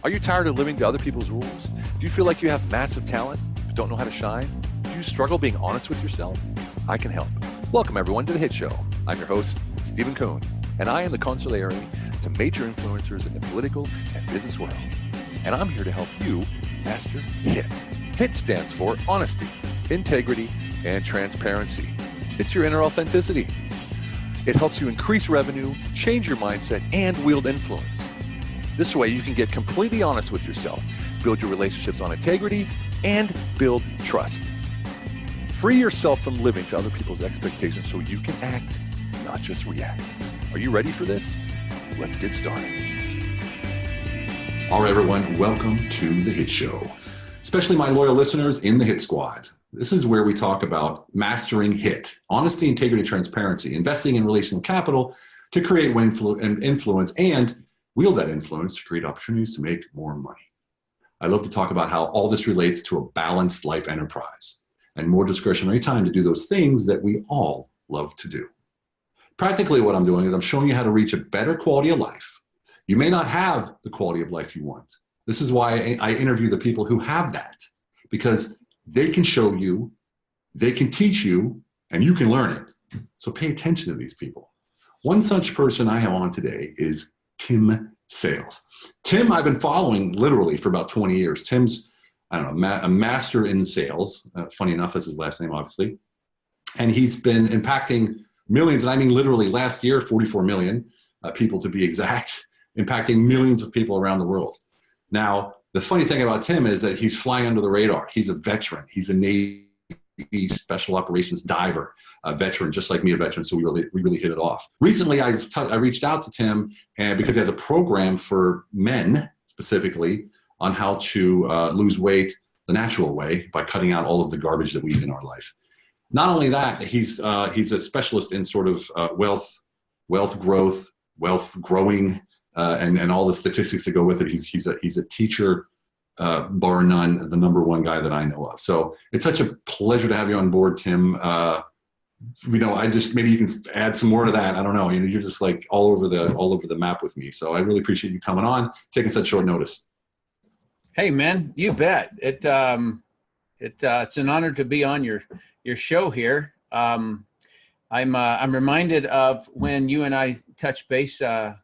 Are you tired of living to other people's rules? Do you feel like you have massive talent but don't know how to shine? Do you struggle being honest with yourself? I can help. Welcome everyone to The Hit Show. I'm your host, Stephen Kuhn, and I am the consigliere to major influencers in the political and business world. And I'm here to help you master HIT. HIT stands for honesty, integrity, and transparency. It's your inner authenticity. It helps you increase revenue, change your mindset, and wield influence. This way you can get completely honest with yourself, build your relationships on integrity, and build trust. Free yourself from living to other people's expectations so you can act, not just react. Are you ready for this? Let's get started. All right, everyone, welcome to The Hit Show, especially my loyal listeners in the Hit Squad. This is where we talk about mastering HIT, honesty, integrity, transparency, investing in relational capital to create influence and wield that influence to create opportunities to make more money. I love to talk about how all this relates to a balanced life enterprise and more discretionary time to do those things that we all love to do. Practically what I'm doing is I'm showing you how to reach a better quality of life. You may not have the quality of life you want. This is why I interview the people who have that, because they can show you, they can teach you, and you can learn it. So pay attention to these people. One such person I have on today is Tim Sales. Tim, I've been following literally for about 20 years. Tim's, I don't know, a master in sales. Funny enough, that's his last name, obviously. And he's been impacting millions, and I mean literally last year, 44 million people to be exact, impacting millions of people around the world. Now, the funny thing about Tim is that he's flying under the radar. He's a veteran. He's a Navy special operations diver, a veteran, just like me, a veteran. So we really hit it off. Recently, I reached out to Tim because he has a program for men specifically on how to lose weight the natural way by cutting out all of the garbage that we eat in our life. Not only that, he's a specialist in sort of wealth growth, wealth growing, and all the statistics that go with it. He's a teacher, bar none, the number one guy that I know of. So it's such a pleasure to have you on board, Tim. Maybe you can add some more to that. I don't know. You're just like all over the map with me. So I really appreciate you coming on, taking such short notice. Hey man, you bet. It's an honor to be on your show here. I'm reminded of when you and I touched base a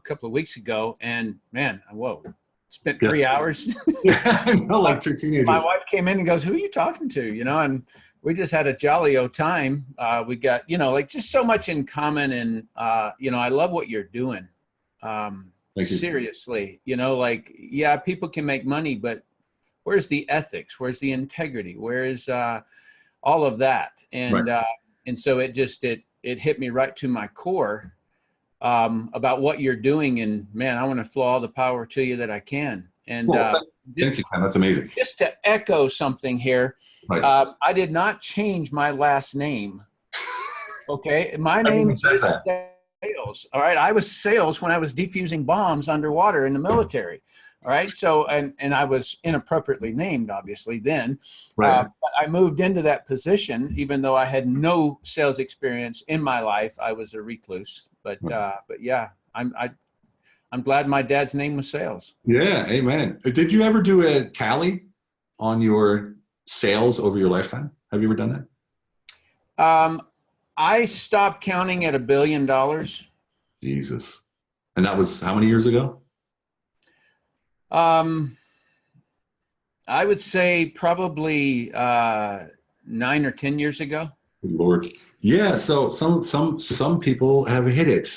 couple of weeks ago, and man, whoa, spent 3 hours. Yeah, I know, like two teenagers. My wife came in and goes, "Who are you talking to?" And we just had a jolly old time. We got, just so much in common, and I love what you're doing. Thank you. Seriously, people can make money, but where's the ethics? Where's the integrity? Where's all of that? And right. And so it hit me right to my core about what you're doing. And man, I want to flow all the power to you that I can. And thank you, Ken. That's amazing. Just to echo something here, right. I did not change my last name. Okay, my name is Sales. All right, I was Sales when I was defusing bombs underwater in the military. All right, so and I was inappropriately named, obviously, then. Right. But I moved into that position, even though I had no sales experience in my life. I was a recluse. But yeah, I'm glad my dad's name was Sales. Yeah, amen. Did you ever do a tally on your sales over your lifetime? Have you ever done that? I stopped counting at $1 billion. Jesus. And that was how many years ago? I would say probably 9 or 10 years ago. Good Lord. Yeah, so some people have hit it.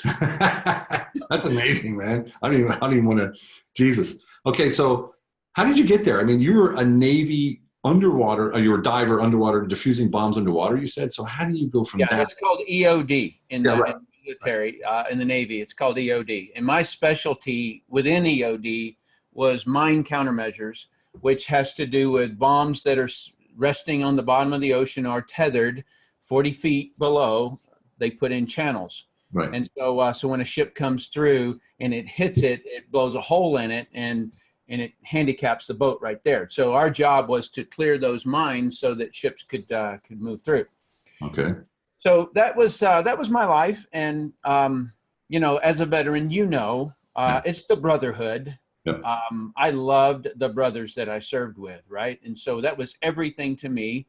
That's amazing, man. I don't even want to. Jesus. Okay, so how did you get there? I mean, you were a Navy underwater. You were a diver underwater, diffusing bombs underwater. You said. So how do you go from that? Yeah, it's called EOD in the military, in the Navy. It's called EOD, and my specialty within EOD was mine countermeasures, which has to do with bombs that are resting on the bottom of the ocean or tethered 40 feet below. They put in channels. Right. And so when a ship comes through and it hits it, it blows a hole in it and it handicaps the boat right there. So our job was to clear those mines so that ships could move through. Okay. So that was my life. And, as a veteran, it's the brotherhood. Yep. I loved the brothers that I served with, right? And so that was everything to me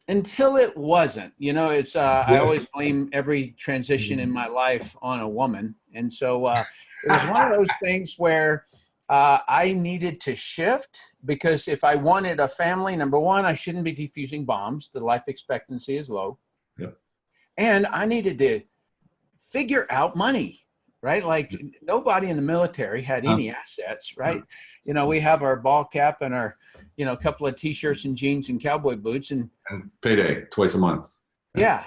until it wasn't. It's I always blame every transition in my life on a woman. And so it was one of those things where I needed to shift, because if I wanted a family, number one, I shouldn't be defusing bombs. The life expectancy is low. Yep. And I needed to figure out money, right? Like nobody in the military had any assets, right? We have our ball cap and our, a couple of t-shirts and jeans and cowboy boots and payday twice a month. Yeah.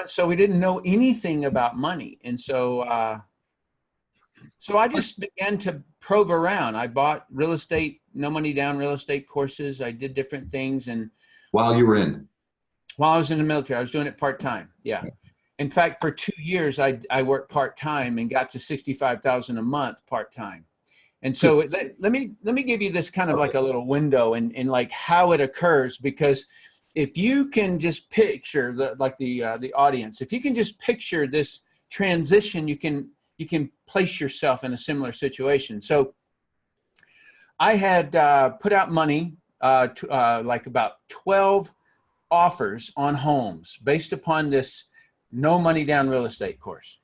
So we didn't know anything about money. And so I just began to probe around. I bought real estate, no money down real estate courses. I did different things. And while you were in? While I was in the military, I was doing it part-time. Yeah. In fact, for 2 years, I worked part-time and got to $65,000 a month part-time. And so let me give you this kind of like a little window in like how it occurs, because if you can just picture the audience, if you can just picture this transition, you can place yourself in a similar situation. So I had put out money, like about 12 offers on homes based upon this no money down real estate course.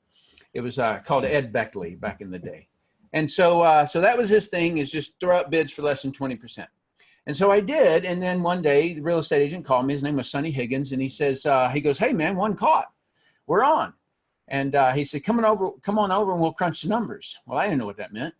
It was called Ed Beckley back in the day. And so that was his thing, is just throw out bids for less than 20%. And so I did. And then one day the real estate agent called me. His name was Sonny Higgins. And he says, he goes, "Hey man, one caught. We're on." And he said, come on over and we'll crunch the numbers. Well, I didn't know what that meant.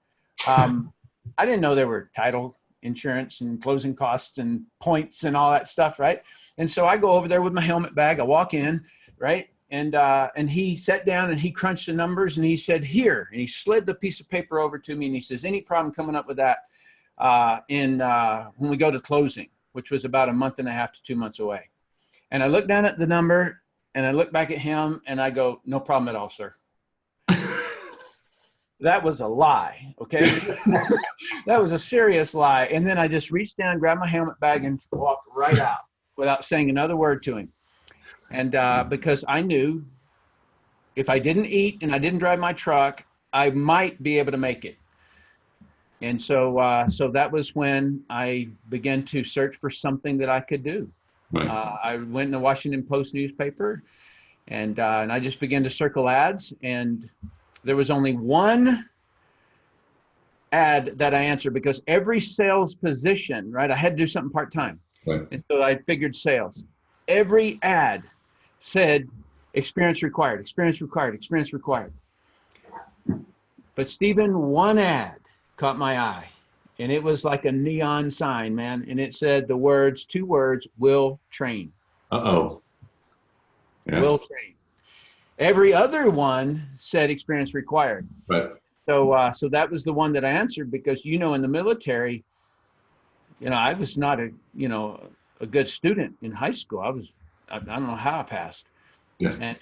I didn't know there were title insurance and closing costs and points and all that stuff, right? And so I go over there with my helmet bag. I walk in, right? And he sat down and he crunched the numbers and he said, "Here," and he slid the piece of paper over to me and he says, "Any problem coming up with that when we go to closing," which was about a month and a half to 2 months away. And I looked down at the number and I look back at him and I go, "No problem at all, sir." That was a lie. Okay. That was a serious lie. And then I just reached down, grabbed my helmet bag and walked right out without saying another word to him. And because I knew if I didn't eat and I didn't drive my truck, I might be able to make it. And so that was when I began to search for something that I could do. Right. I went in the Washington Post newspaper and I just began to circle ads, and there was only one ad that I answered, because every sales position, right, I had to do something part-time. Right. And so I figured sales. Every ad said experience required, experience required, experience required. But Stephen, one ad caught my eye, and it was like a neon sign, man. And it said two words, "will train." Uh-oh. Yeah. Will train. Every other one said experience required. Right. So that was the one that I answered, because, in the military, I was not a good student in high school. I don't know how I passed. Yeah.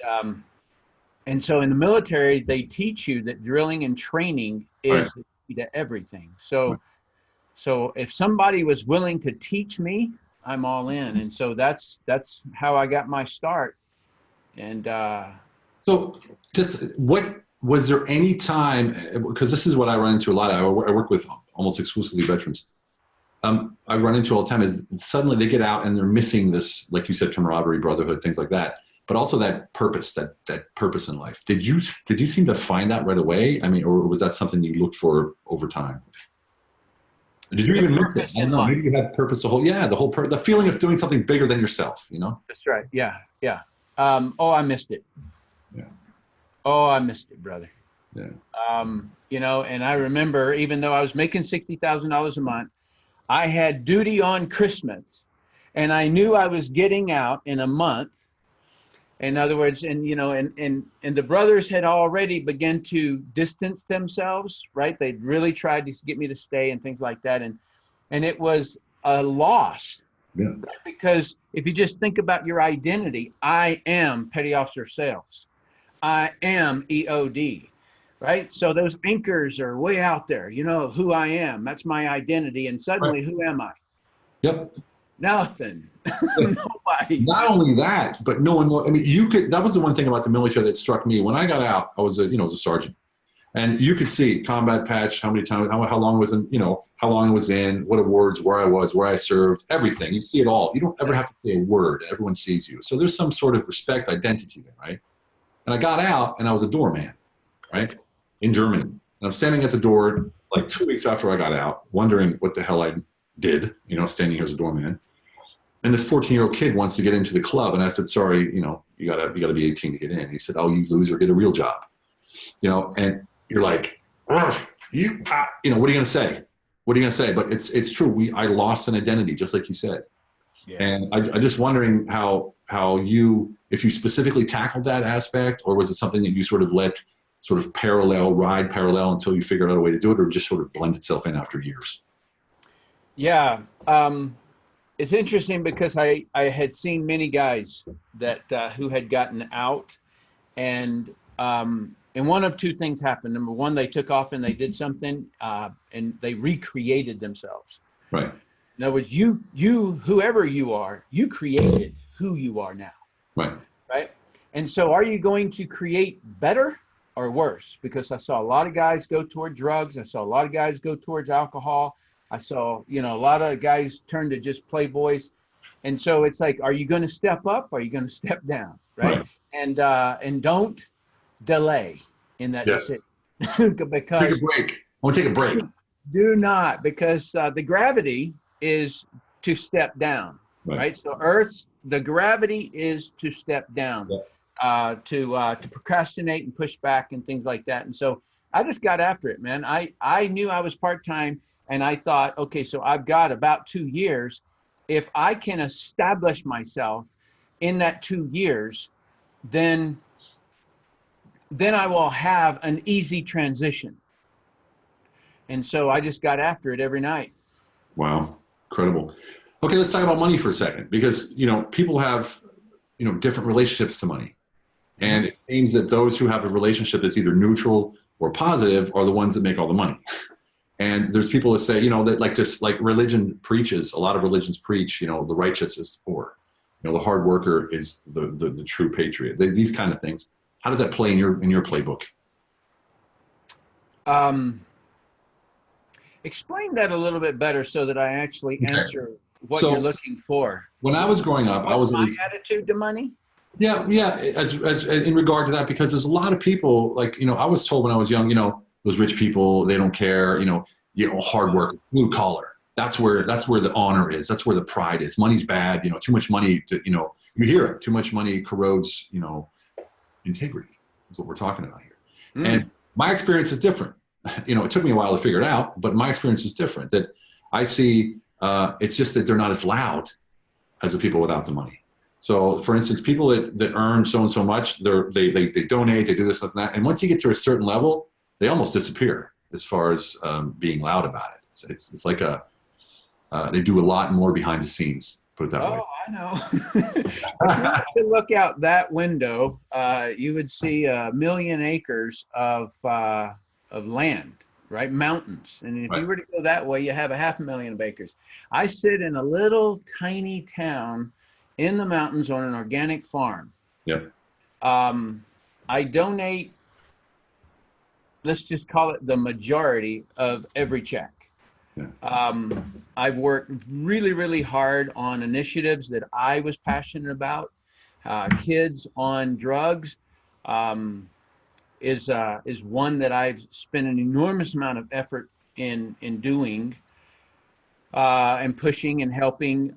And so in the military, they teach you that drilling and training is the key to everything. So if somebody was willing to teach me, I'm all in. And so that's how I got my start. And so just what was there any time, because this is what I run into a lot. I work with almost exclusively veterans. I run into all the time is suddenly they get out and they're missing this, like you said, camaraderie, brotherhood, things like that, but also that purpose, that purpose in life. Did you seem to find that right away? I mean, or was that something you looked for over time? Did you even miss it? I don't know. Maybe you had purpose the feeling of doing something bigger than yourself, That's right. Yeah. Yeah. I missed it. Yeah. Oh, I missed it, brother. Yeah. And I remember, even though I was making $60,000 a month, I had duty on Christmas, and I knew I was getting out in a month. In other words, and the brothers had already begun to distance themselves, right? They'd really tried to get me to stay and things like that. And it was a loss. Yeah. Right? Because if you just think about your identity, I am Petty Officer Sales. I am EOD. Right. So those anchors are way out there. Who I am. That's my identity. And suddenly, Who am I? Yep. Nothing. Nobody. Not only that, but no one. I mean, that was the one thing about the military that struck me. When I got out, I was a sergeant. And you could see combat patch, how many times, how long it was in, how long it was in, what awards, where I was, where I served, everything. You see it all. You don't ever have to say a word. Everyone sees you. So there's some sort of respect, identity there, right? And I got out and I was a doorman, right? In Germany. And I'm standing at the door like 2 weeks after I got out, wondering what the hell I did, standing here as a doorman. And this 14-year-old kid wants to get into the club. And I said, sorry, you gotta be 18 to get in. He said, oh, you loser, get a real job. And you're like, what are you going to say? What are you going to say? But it's true. I lost an identity, just like you said. Yeah. And I just wondering how if you specifically tackled that aspect, or was it something that you sort of let sort of ride parallel until you figured out a way to do it, or just sort of blend itself in after years? Yeah. It's interesting because I had seen many guys that who had gotten out, and one of two things happened. Number one, they took off and they did something, and they recreated themselves. Right. In other words, whoever you are, you created who you are now. Right. Right. And so are you going to create better or worse? Because I saw a lot of guys go toward drugs. I saw a lot of guys go towards alcohol. I saw, a lot of guys turn to just playboys. And so it's like, are you going to step up? Or are you going to step down? Right. And don't delay in that decision. Because take a break. I want to take a break. Do not, because the gravity is to step down. Right. So the gravity is to step down, to procrastinate and push back and things like that. And so I just got after it, man. I knew I was part-time, and I thought, okay, so I've got about 2 years. If I can establish myself in that 2 years, then I will have an easy transition. And so I just got after it every night. Wow. Incredible. Okay, let's talk about money for a second, because, people have, different relationships to money. And it seems that those who have a relationship that's either neutral or positive are the ones that make all the money. And there's people that say, that just like religion preaches, a lot of religions preach, the righteous is the poor. The hard worker is the true patriot. These kind of things. How does that play in your playbook? Explain that a little bit better so that I actually answer what you're looking for. When I was growing up, I was my attitude to money. Yeah. As in regard to that, because there's a lot of people like, I was told when I was young, those rich people, they don't care, hard work, blue collar. That's where the honor is. That's where the pride is. Money's bad. Too much money you hear it. Too much money corrodes, integrity is what we're talking about here. And my experience is different. It took me a while to figure it out, but my experience is different. That I see, it's just that they're not as loud as the people without the money. So, for instance, people that earn so and so much, they donate, they do this and that, and once you get to a certain level, they almost disappear as far as being loud about it. It's like they do a lot more behind the scenes. Put it that way. Oh, I know. If you to look out that window, you would see 1 million acres of land, right? Mountains. And if you were to go that way, you have 500,000 acres. I sit in a little tiny town in the mountains on an organic farm. Yep. I donate, let's just call it the majority of every check. Yeah. I've worked really, really hard on initiatives that I was passionate about. Kids on drugs is one that I've spent an enormous amount of effort in doing and pushing and helping.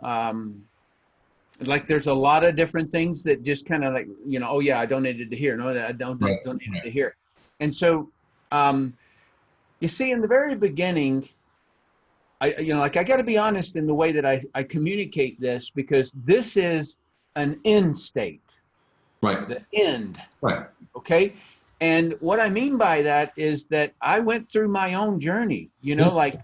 Like there's a lot of different things that just kind of like, oh yeah, I donated to here. No, I donated to here. And so, you see, in the very beginning, I got to be honest in the way that I communicate this, because this is an end state. Right. The end. Right. Okay. And what I mean by that is that I went through my own journey, like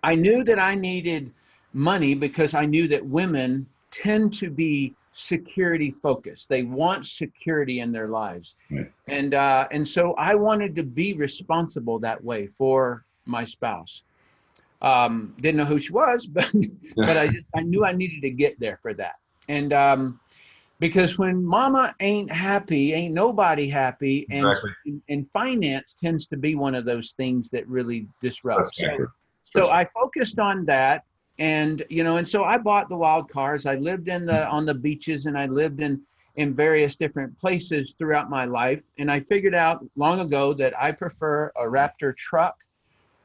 I knew that I needed money because I knew that women tend to be security focused. They want security in their lives. Right. And so I wanted to be responsible that way for my spouse. Didn't know who she was, but I knew I needed to get there for that. And Because when mama ain't happy, ain't nobody happy. Exactly. And finance tends to be one of those things that really disrupts. So I focused on that. And, and so I bought the wild cars. I lived on the beaches, and I lived in various different places throughout my life. And I figured out long ago that I prefer a Raptor truck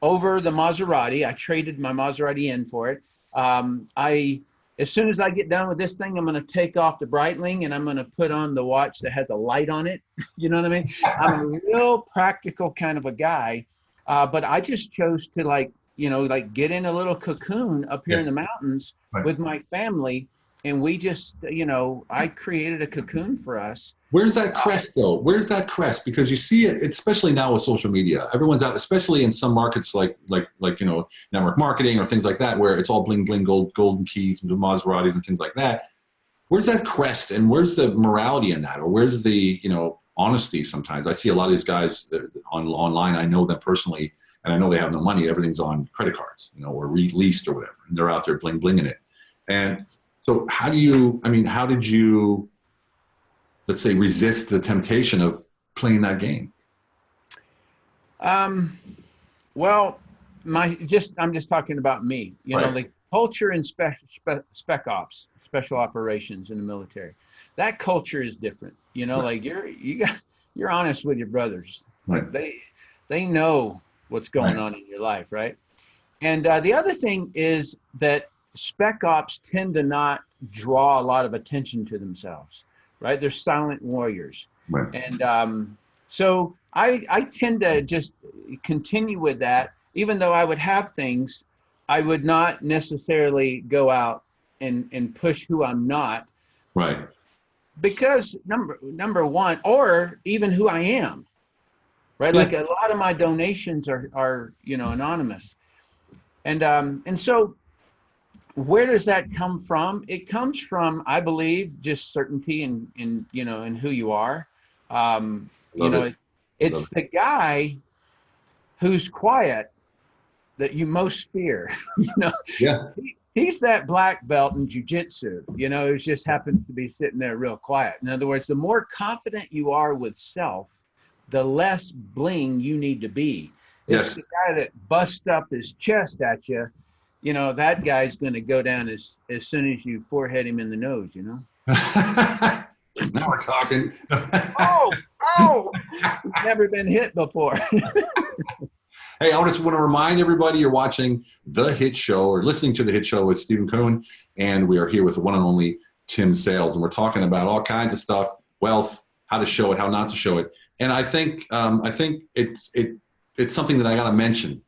over the Maserati. I traded my Maserati in for it. As soon as I get done with this thing, I'm going to take off the Breitling, and I'm going to put on the watch that has a light on it. You know what I mean? I'm a real practical kind of a guy, but I just chose to get in a little cocoon up here in the mountains with my family. And we just, I created a cocoon for us. Where's that crest though? Where's that crest? Because you see it, especially now with social media. Everyone's out, especially in some markets like network marketing or things like that, where it's all bling bling, golden keys, Maseratis and things like that. Where's that crest, and where's the morality in that, or where's the honesty? Sometimes I see a lot of these guys online. I know them personally, and I know they have no money. Everything's on credit cards, or leased or whatever. And they're out there bling blinging it. And so how did you, let's say, resist the temptation of playing that game? Well, I'm just talking about me, the culture in spec ops, special operations in the military. That culture is different, like you're honest with your brothers. Like they know what's going on in your life. Right. And the other thing is that spec ops tend to not draw a lot of attention to themselves, right? They're silent warriors. Right. And so I tend to just continue with that. Even though I would have things, I would not necessarily go out and push who I'm not. Right. Because number one, or even who I am, right? Yeah. Like a lot of my donations are anonymous. And so where does that come from? It comes from, I believe, just certainty in who you are. It's the guy who's quiet that you most fear. Yeah. He's that black belt in jiu-jitsu, who just happens to be sitting there real quiet. In other words, the more confident you are with self, the less bling you need to be. It's the guy that busts up his chest at you. That guy's going to go down as soon as you forehead him in the nose, Now we're talking. Oh, never been hit before. Hey, I just want to remind everybody you're watching The Hit Show or listening to The Hit Show with Stephen Kuhn, and we are here with the one and only Tim Sales, and we're talking about all kinds of stuff, wealth, how to show it, how not to show it. And I think it's something that I got to mention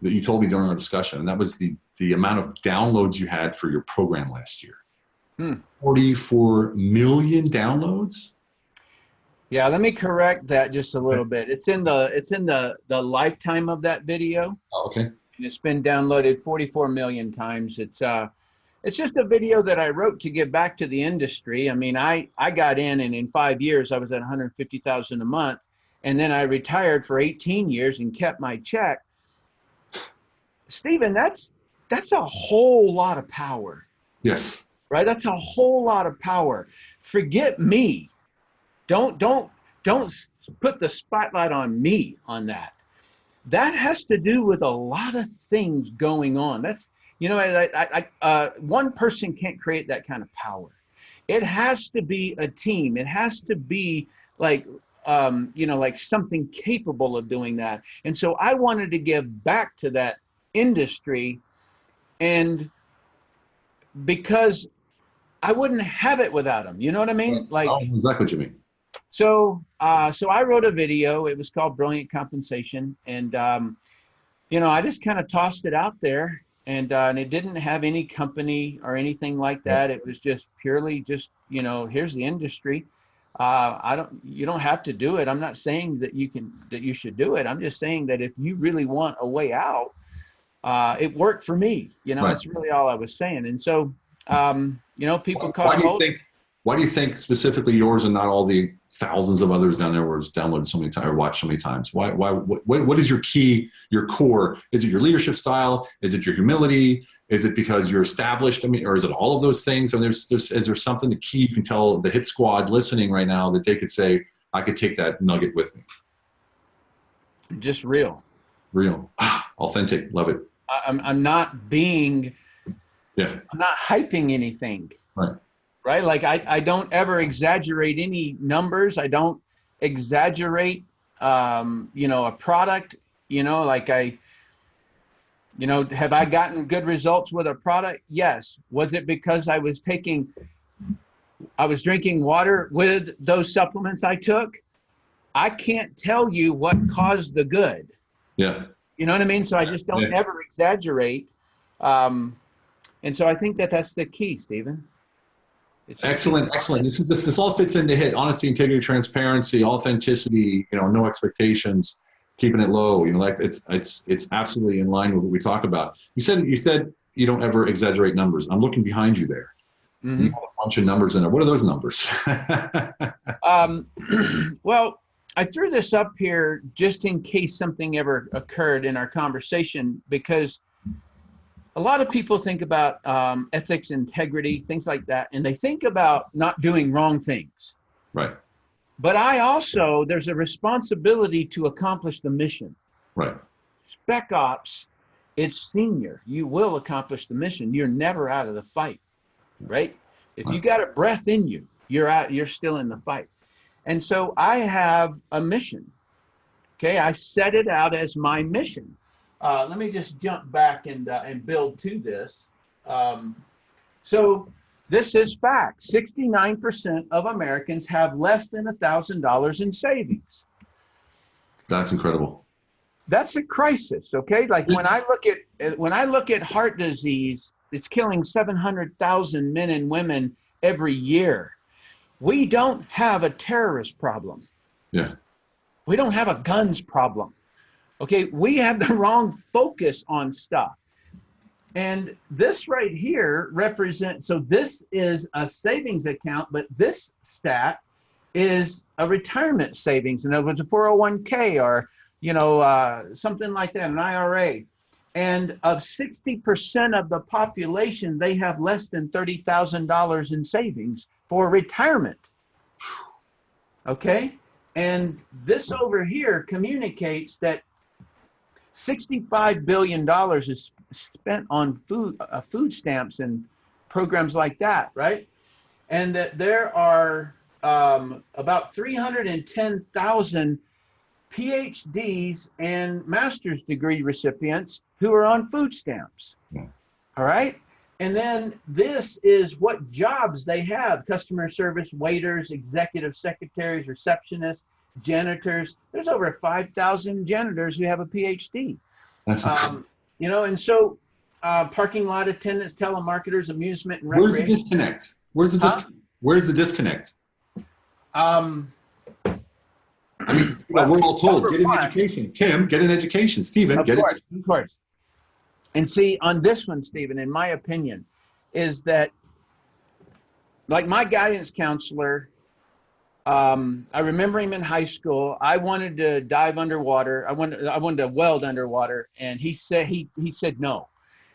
that you told me during our discussion, and that was the amount of downloads you had for your program last year. 44 million downloads? Yeah, let me correct that just a little bit. It's in the lifetime of that video. Oh, okay. And it's been downloaded 44 million times. It's just a video that I wrote to give back to the industry. I mean, I got in, and in 5 years I was at 150,000 a month, and then I retired for 18 years and kept my check. Stephen, that's a whole lot of power. Yes. Right? That's a whole lot of power. Forget me. Don't put the spotlight on me on that. That has to do with a lot of things going on. That's, one person can't create that kind of power. It has to be a team. It has to be like something capable of doing that. And so I wanted to give back to that industry, and because I wouldn't have it without them. You know what I mean? I know exactly what you mean. So I wrote a video. It was called Brilliant Compensation. And, I just kind of tossed it out there, and it didn't have any company or anything like that. It was just purely here's the industry. You don't have to do it. I'm not saying that you should do it. I'm just saying that if you really want a way out, it worked for me. That's really all I was saying. And so, people call it. Why do you think specifically yours and not all the thousands of others down there were downloaded so many times or watched so many times? What is your key, your core? Is it your leadership style? Is it your humility? Is it because you're established? I mean, or is it all of those things? Or is there something, the key you can tell the hit squad listening right now that they could say, I could take that nugget with me? Just real. Real. Authentic. Love it. I'm not being, yeah. I'm not hyping anything. Right. Right? Like I don't ever exaggerate any numbers. I don't exaggerate, a product, like have I gotten good results with a product? Yes. Was it because I was drinking water with those supplements I took? I can't tell you what caused the good. Yeah. You know what I mean? So I just don't ever exaggerate. And so I think that's the key, Stephen. Excellent. This all fits into HIT: honesty, integrity, transparency, authenticity. No expectations, keeping it low. It's absolutely in line with what we talk about. You said you don't ever exaggerate numbers. I'm looking behind you there. Mm-hmm. You have a bunch of numbers in there. What are those numbers? Well, I threw this up here just in case something ever occurred in our conversation, because a lot of people think about ethics, integrity, things like that, and they think about not doing wrong things. Right. But there's a responsibility to accomplish the mission. Right. Spec Ops, it's senior. You will accomplish the mission. You're never out of the fight, right? If you got a breath in you, you're still in the fight. And so I have a mission. Okay, I set it out as my mission. Let me just jump back and build to this. So this is fact. 69% of Americans have less than $1,000 in savings. That's incredible. That's a crisis. Okay, like when I look at heart disease, it's killing 700,000 men and women every year. We don't have a terrorist problem. Yeah. We don't have a guns problem. Okay, we have the wrong focus on stuff. And this right here represents, so this is a savings account, but this stat is a retirement savings. In other words, a 401k or, something like that, an IRA. And of 60% of the population, they have less than $30,000 in savings for retirement. Okay? And this over here communicates that $65 billion is spent on food stamps and programs like that, right? And that there are about 310,000 PhDs and master's degree recipients who are on food stamps. All right? And then this is what jobs they have: customer service, waiters, executive secretaries, receptionists, janitors. There's over 5,000 janitors who have a PhD. And so parking lot attendants, telemarketers, amusement and recreation. Where's the disconnect? Where's the disconnect? We're all told, get an education. Tim, get an education. Stephen, get an education. Of course. And see, on this one, Stephen, in my opinion, is that, like my guidance counselor, I remember him in high school. I wanted to dive underwater. I wanted to weld underwater. And he said no.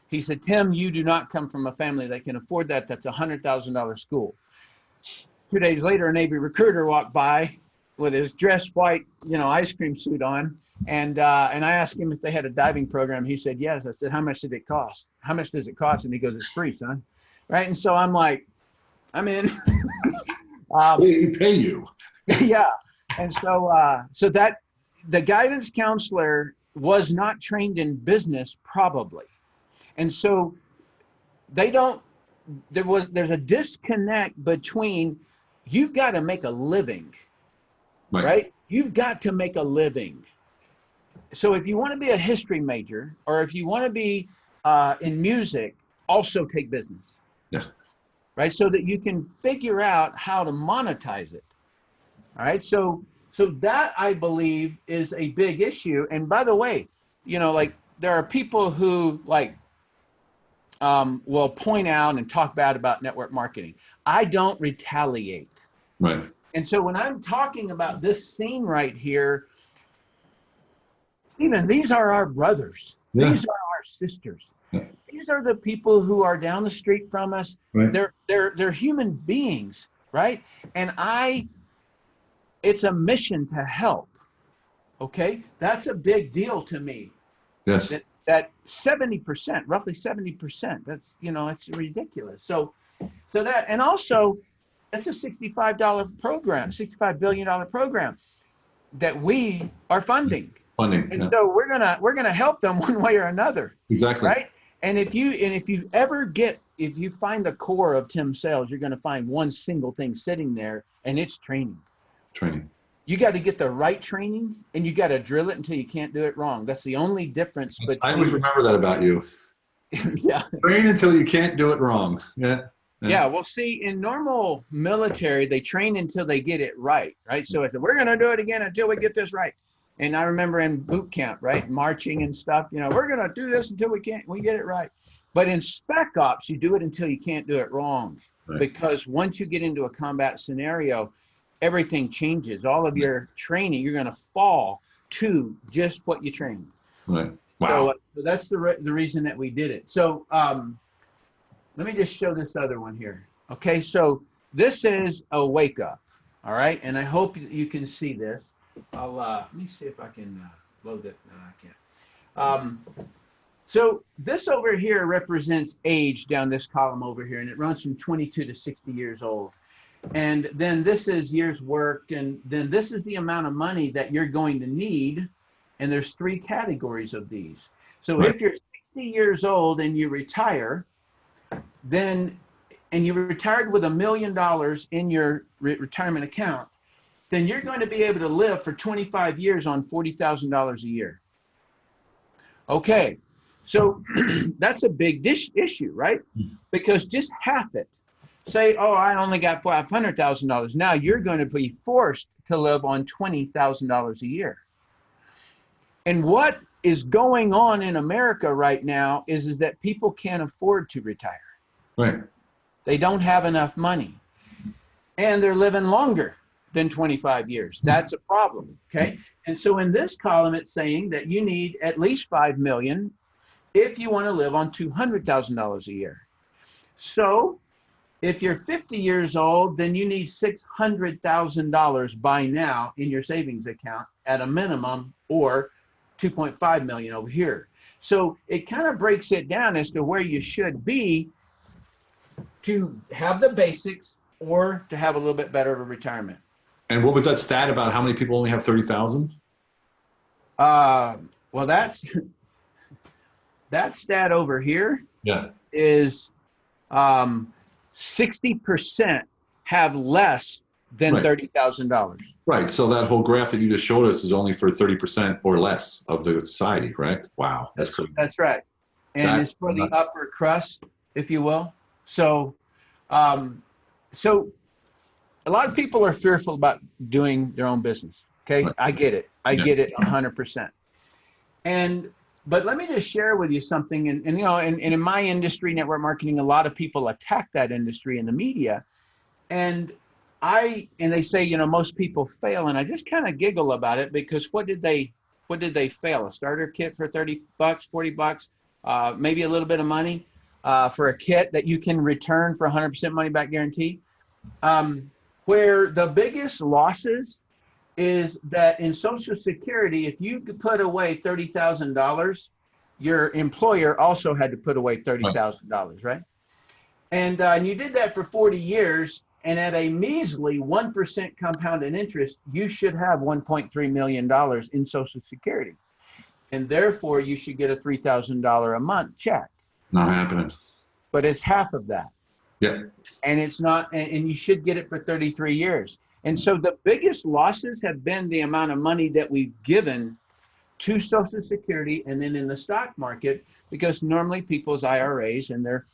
He said, Tim, you do not come from a family that can afford that. That's $100,000 school. 2 days later, a Navy recruiter walked by with his dress white, ice cream suit on. And I asked him if they had a diving program. He said, yes. I said, how much did it cost? How much does it cost? And he goes, it's free, son. Right. And so I'm like, I'm in. We pay you. Yeah. And so that the guidance counselor was not trained in business, probably. And so there's a disconnect between, you've got to make a living, right? You've got to make a living. So if you want to be a history major, or if you want to be in music, also take business. Yeah. Right. So that you can figure out how to monetize it. All right. So that, I believe, is a big issue. And by the way, there are people who will point out and talk bad about network marketing. I don't retaliate. Right. And so when I'm talking about this scene right here, Stephen, these are our brothers. Yeah. These are our sisters. Yeah. These are the people who are down the street from us. Right. They're human beings, right? And it's a mission to help. Okay, that's a big deal to me. Yes. That 70%, roughly 70%. That's it's ridiculous. So that, and also, that's a $65 program, $65 billion program that we are funding. And so we're gonna help them one way or another. Exactly. Right. And if you find the core of Tim Sales, you're gonna find one single thing sitting there, and it's training. Training. You got to get the right training, and you got to drill it until you can't do it wrong. That's the only difference. I always remember that about you. Yeah. Train until you can't do it wrong. Yeah. Yeah. Well, see, in normal military, they train until they get it right. Right. So I said, we're going to do it again until we get this right. And I remember in boot camp, right, marching and stuff, we're going to do this until we get it right. But in spec ops, you do it until you can't do it wrong. Right. Because once you get into a combat scenario, everything changes. All of your training, you're going to fall to just what you trained. Right. Wow. So that's the reason that we did it. So let me just show this other one here. Okay, so this is a wake up. All right, and I hope you can see this. Let me see if I can load it. No, I can't. So this over here represents age down this column over here, and it runs from 22 to 60 years old. And then this is years worked, and then this is the amount of money that you're going to need. And there's 3 categories of these. So if you're 60 years old and you retire, and you retired with $1 million in your retirement account, then you're going to be able to live for 25 years on $40,000 a year. Okay, so that's a big issue, right? Because just half it. Say, oh, I only got $500,000. Now you're going to be forced to live on $20,000 a year. And what is going on in America right now is that people can't afford to retire. Right. They don't have enough money. And they're living longer than 25 years. That's a problem, okay? And so in this column, it's saying that you need at least $5 million if you want to live on $200,000 a year. So if you're 50 years old, then you need $600,000 by now in your savings account at a minimum, or $2.5 million over here. So it kind of breaks it down as to where you should be to have the basics or to have a little bit better of a retirement. And what was that stat about how many people only have 30,000? Well, that stat over here is 60% have less than $30,000. Right. So that whole graph that you just showed us is only for 30% or less of the society, right? Wow. That's crazy. That's right. And it's for the upper crust, if you will. So, so a lot of people are fearful about doing their own business. Okay. Right. I get it. I get it 100%. But let me just share with you something. And in my industry, network marketing, a lot of people attack that industry in the media. And they say, most people fail. And I just kind of giggle about it, because what did they fail? A starter kit for $30, $40, maybe a little bit of money for a kit that you can return for 100% money back guarantee. Where the biggest losses is that in Social Security, if you could put away $30,000, your employer also had to put away $30,000, right? And you did that for 40 years, and at a measly 1% compounded interest, you should have $1.3 million in Social Security. And therefore, you should get a $3,000 a month check. Not happening. But it's half of that. Yeah. And it's not, and you should get it for 33 years. And so the biggest losses have been the amount of money that we've given to Social Security and then in the stock market, because normally people's IRAs and their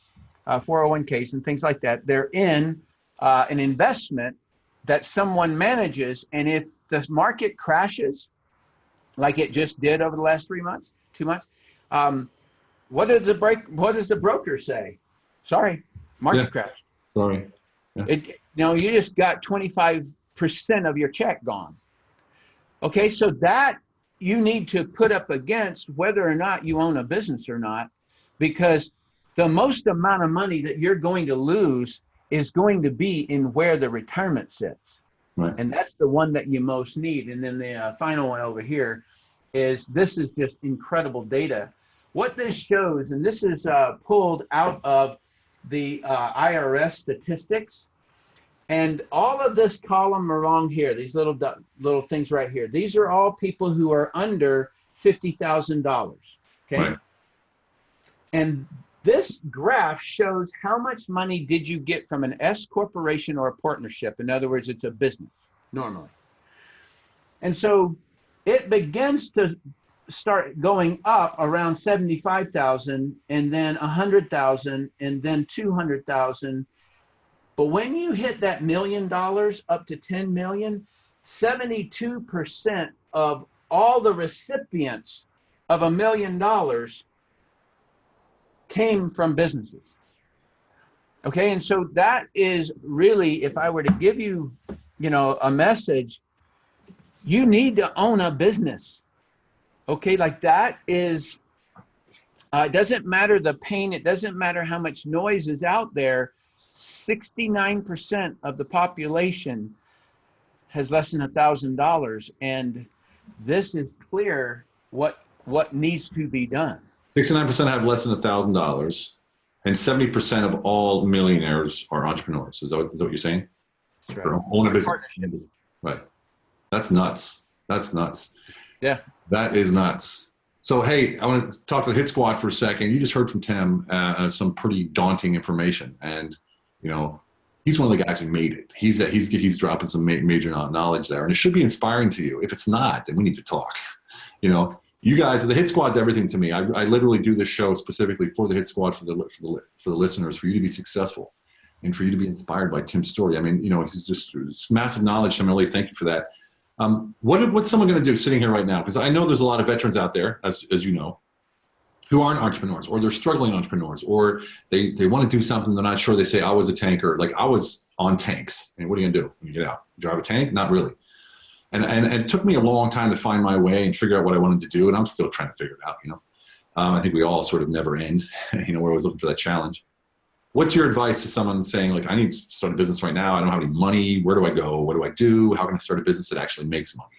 401ks and things like that, they're in an investment that someone manages. And if the market crashes, like it just did over the last 2 months, What does the broker say? Sorry, market crash. Sorry. Yeah. You just got 25% of your check gone. Okay, so that you need to put up against whether or not you own a business or not, because the most amount of money that you're going to lose is going to be in where the retirement sits. Right. And that's the one that you most need. And then the final one over here is, this is just incredible data. What this shows, and this is pulled out of the IRS statistics, and all of this column along here, these little things right here, these are all people who are under $50,000. Okay. Right. And this graph shows how much money did you get from an S corporation or a partnership. In other words, it's a business normally. And so it begins to start going up around 75,000, and then 100,000, and then 200,000. But when you hit that $1 million up to 10 million, 72% of all the recipients of $1 million came from businesses. Okay, and so that is really, if I were to give you, a message, you need to own a business. Okay, like that is, it doesn't matter the pain, it doesn't matter how much noise is out there. 69% of the population has less than $1,000, and this is clear what needs to be done. 69% have less than $1,000, and 70% of all millionaires are entrepreneurs. Is that what you're saying? That's right. Or own a business. Right. That's nuts. That's nuts. Yeah. That is nuts. So, hey, I want to talk to the Hit Squad for a second. You just heard from Tim some pretty daunting information, and he's one of the guys who made it. He's dropping some major knowledge there, and it should be inspiring to you. If it's not, then we need to talk. You guys, the Hit Squad's everything to me. I literally do this show specifically for the Hit Squad, for the listeners, for you to be successful, and for you to be inspired by Tim's story. I mean, he's just massive knowledge. I'm really thank you for that. What's someone going to do sitting here right now? Because I know there's a lot of veterans out there, as you know, who aren't entrepreneurs, or they're struggling entrepreneurs, or they want to do something, they're not sure. They say, I was a tanker. Like, I was on tanks. And what are you going to do when you get out? Drive a tank? Not really. And it took me a long time to find my way and figure out what I wanted to do. And I'm still trying to figure it out, I think we all sort of never end, we're always looking for that challenge. What's your advice to someone saying, like, I need to start a business right now. I don't have any money. Where do I go? What do I do? How can I start a business that actually makes money?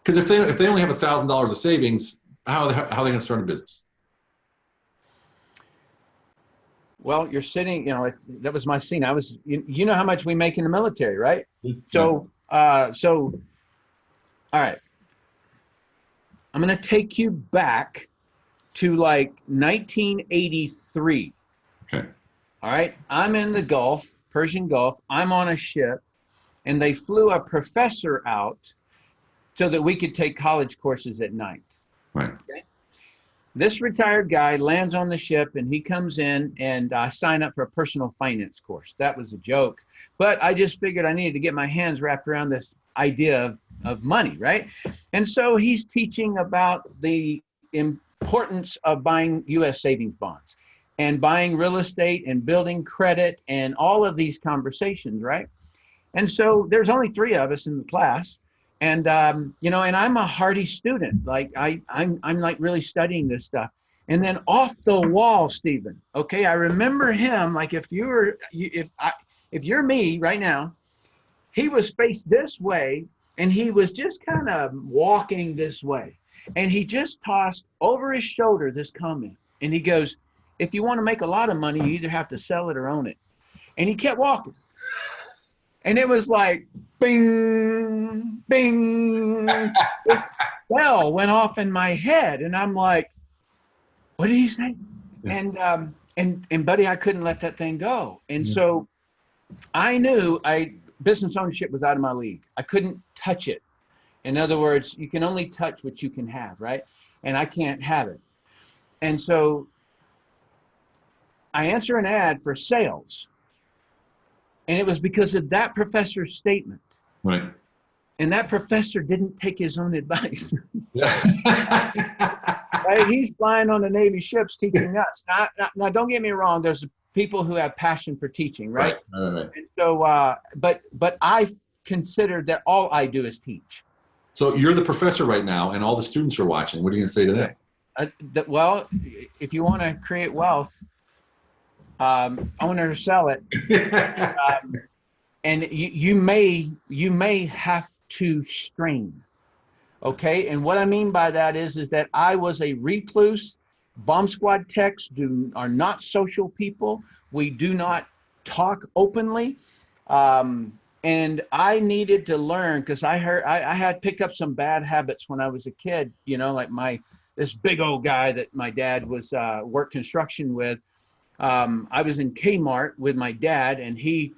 Because if they only have $1,000 of savings, how are they going to start a business? Well, you're sitting, that was my scene. I was, you know how much we make in the military, right? So, all right. I'm going to take you back to like 1983. Okay. All right. I'm in the Gulf, Persian Gulf. I'm on a ship, and they flew a professor out so that we could take college courses at night. Right. Okay. This retired guy lands on the ship, and he comes in, and I sign up for a personal finance course. That was a joke, but I just figured I needed to get my hands wrapped around this idea of money, right? And so he's teaching about the importance of buying U.S. savings bonds and buying real estate and building credit and all of these conversations, right? And so there's only 3 of us in the class. And, and I'm a hardy student. Like I'm like really studying this stuff. And then off the wall, Stephen, okay, I remember him, like if you're me right now, he was faced this way, and he was just kind of walking this way. And he just tossed over his shoulder this comment. And he goes, if you want to make a lot of money, you either have to sell it or own it. And he kept walking. And it was like, bing, bing. This bell went off in my head. And I'm like, what did he say? Yeah. And buddy, I couldn't let that thing go. And so I knew business ownership was out of my league. I couldn't touch it. In other words, you can only touch what you can have, right? And I can't have it. And so I answer an ad for sales. And it was because of that professor's statement. Right. And that professor didn't take his own advice. Right? he's flying on the Navy ships teaching us. Now, don't get me wrong. There's people who have passion for teaching, right? Right. And so, but I consider that all I do is teach. So you're the professor right now, and all the students are watching. What are you going to say to them? Well, if you want to create wealth, own it or sell it, and you may have to strain. Okay, and what I mean by that is that I was a recluse. Bomb squad techs are not social people. We do not talk openly. And I needed to learn, because I had picked up some bad habits when I was a kid, like this big old guy that my dad was work construction with. I was in Kmart with my dad, and he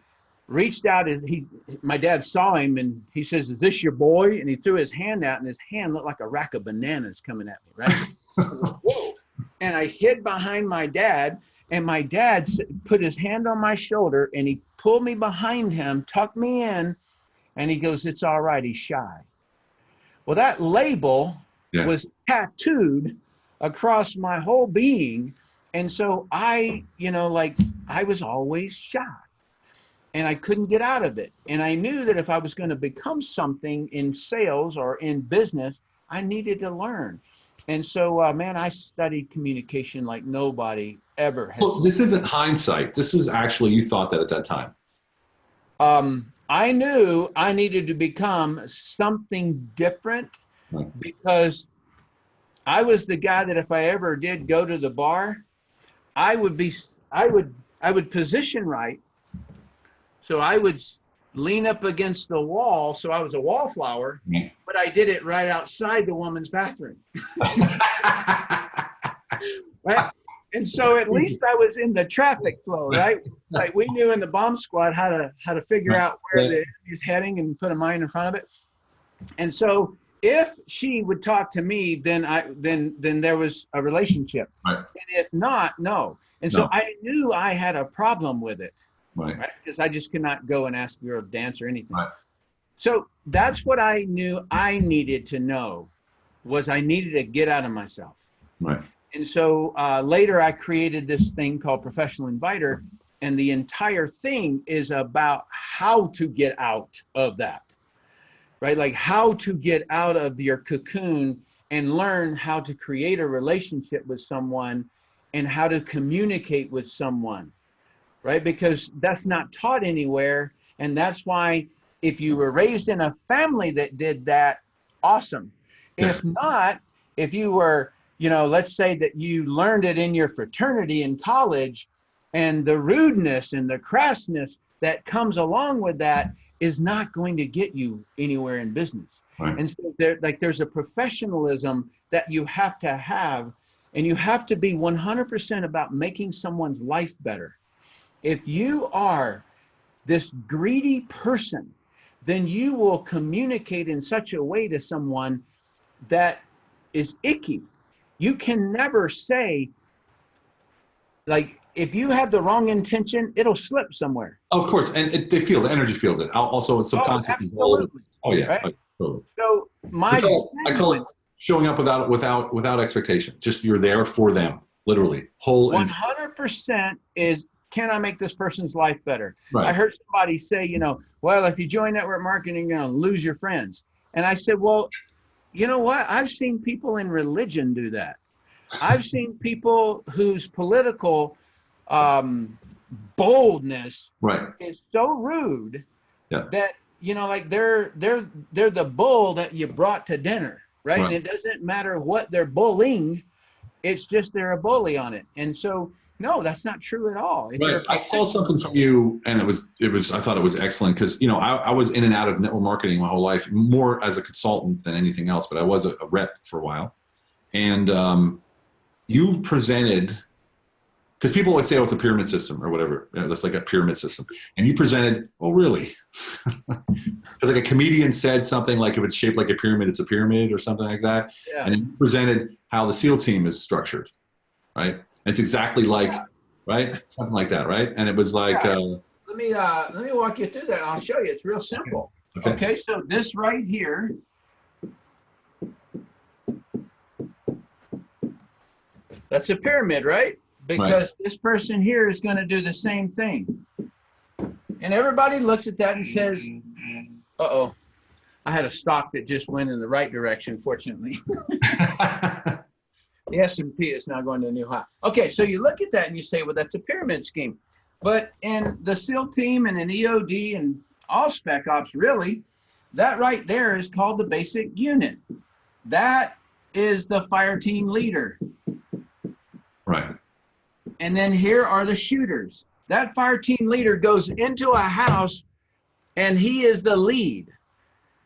reached out, and my dad saw him, and he says, "Is this your boy?" And he threw his hand out, and his hand looked like a rack of bananas coming at me, right? Whoa. And I hid behind my dad, and my dad put his hand on my shoulder, and he pulled me behind him, tucked me in, and he goes, "It's all right, he's shy." Well, that label was tattooed across my whole being. And so I was always shy, and I couldn't get out of it. And I knew that if I was going to become something in sales or in business, I needed to learn. And so, I studied communication like nobody ever has. Well, this isn't hindsight. This is actually, you thought that at that time. I knew I needed to become something different, because I was the guy that if I ever did go to the bar, I would position right. So I would lean up against the wall. So I was a wallflower, but I did it right outside the woman's bathroom. Right. And so at least I was in the traffic flow, right? Like we knew in the bomb squad how to figure out where the enemy is heading and put a mine in front of it. And so if she would talk to me, then there was a relationship. Right. And if not, no. And so I knew I had a problem with it. Right. Because I just could not go and ask a girl to dance or anything. Right. So that's what I knew I needed to know, was I needed to get out of myself. Right. And so later I created this thing called Professional Inviter, and the entire thing is about how to get out of that, right? Like how to get out of your cocoon and learn how to create a relationship with someone and how to communicate with someone, right? Because that's not taught anywhere. And that's why if you were raised in a family that did that, awesome. If not, if you were, let's say that you learned it in your fraternity in college, and the rudeness and the crassness that comes along with that is not going to get you anywhere in business. Right. And so there's a professionalism that you have to have, and you have to be 100% about making someone's life better. If you are this greedy person, then you will communicate in such a way to someone that is icky. You can never say, like, if you have the wrong intention, it'll slip somewhere. Of course, and they feel the energy feels it. Also, it's subconscious. Absolutely. Oh yeah, right? Totally. So I call it showing up without expectation. Just you're there for them, literally. 100% is, can I make this person's life better? Right. I heard somebody say, well, if you join network marketing, you're going to lose your friends. And I said, well, you know what? I've seen people in religion do that. I've seen people whose political boldness is so rude that, like they're the bull that you brought to dinner, right? And it doesn't matter what they're bullying. It's just they're a bully on it. And so, no, that's not true at all. Right. I saw something from you, and I thought it was excellent, because, I was in and out of network marketing my whole life, more as a consultant than anything else, but I was a rep for a while. And you've presented, because people always say, oh, it's a pyramid system or whatever. That's like a pyramid system. And you presented, oh, really? Because like a comedian said something like, if it's shaped like a pyramid, it's a pyramid or something like that. Yeah. And then you presented how the SEAL team is structured, right? It's exactly like, right? Something like that, right? And it was like... Let me walk you through that. I'll show you. It's real simple. Okay, so this right here That's a pyramid, right? Because this person here is going to do the same thing. And everybody looks at that and says, uh-oh, I had a stock that just went in the right direction, fortunately. The S&P is now going to a new high. Okay, so you look at that and you say, well, that's a pyramid scheme. But in the SEAL team and in EOD and all Spec Ops, really, that right there is called the basic unit. That is the fire team leader. Right. And then here are the shooters. That fire team leader goes into a house and he is the lead.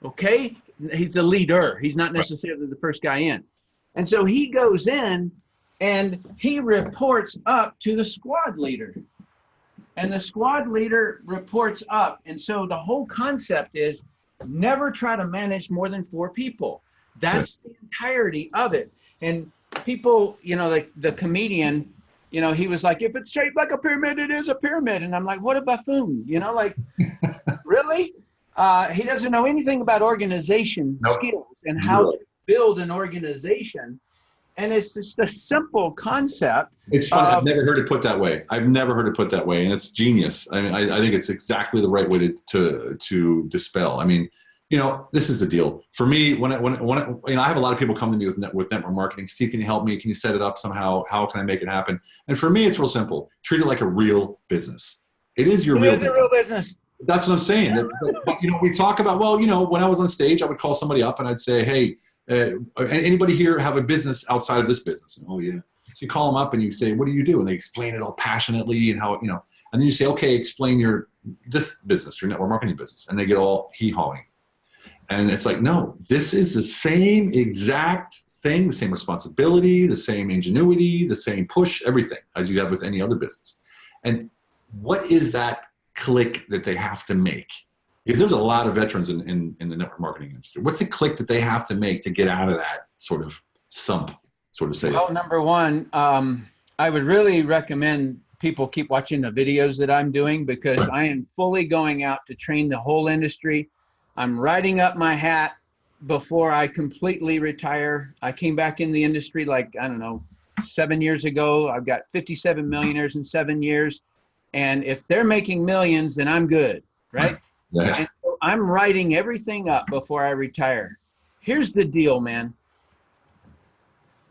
Okay? He's the leader. He's not necessarily the first guy in. And so he goes in and he reports up to the squad leader. And the squad leader reports up. And so the whole concept is never try to manage more than 4 people. That's the entirety of it. And people, you know, like the comedian, you know, he was like, if it's shaped like a pyramid, it is a pyramid. And I'm like, what a buffoon, you know, like, really? He doesn't know anything about organization skills and how to build an organization. And it's just a simple concept. It's fun. I've never heard it put that way. I've never heard it put that way. And it's genius. I mean, I think it's exactly the right way to dispel. I mean, you know, this is the deal. For me, when you know, I have a lot of people come to me with network marketing. Steve, can you help me? Can you set it up somehow? How can I make it happen? And for me, it's real simple. Treat it like a real business. It is your real business. It is a real business. That's what I'm saying. You know, we talk about, well, you know, when I was on stage, I would call somebody up and I'd say, hey, anybody here have a business outside of this business? And, oh, yeah. So you call them up and you say, what do you do? And they explain it all passionately and how, you know, and then you say, okay, explain this business, your network marketing business. And they get all hee-hawing. And it's like, no, this is the same exact thing, the same responsibility, the same ingenuity, the same push, everything as you have with any other business. And what is that click that they have to make? Because there's a lot of veterans in the network marketing industry. What's the click that they have to make to get out of that sort of sump, sort of say? Well, number one, I would really recommend people keep watching the videos that I'm doing because I am fully going out to train the whole industry. I'm riding up my hat before I completely retire. I came back in the industry like, I don't know, 7 years ago. I've got 57 millionaires in 7 years. And if they're making millions, then I'm good, right? Yeah. And so I'm writing everything up before I retire. Here's the deal, man.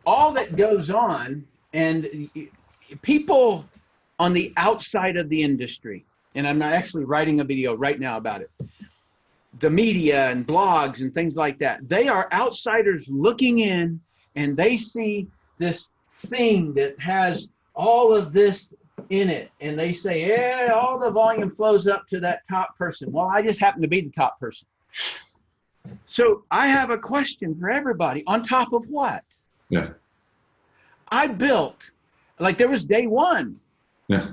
All that goes on, and people on the outside of the industry, and I'm not actually writing a video right now about it, the media and blogs and things like that, they are outsiders looking in and they see this thing that has all of this in it. And they say, yeah, all the volume flows up to that top person. Well, I just happen to be the top person. So I have a question for everybody. On top of what? Yeah. I built, like there was day one. Yeah.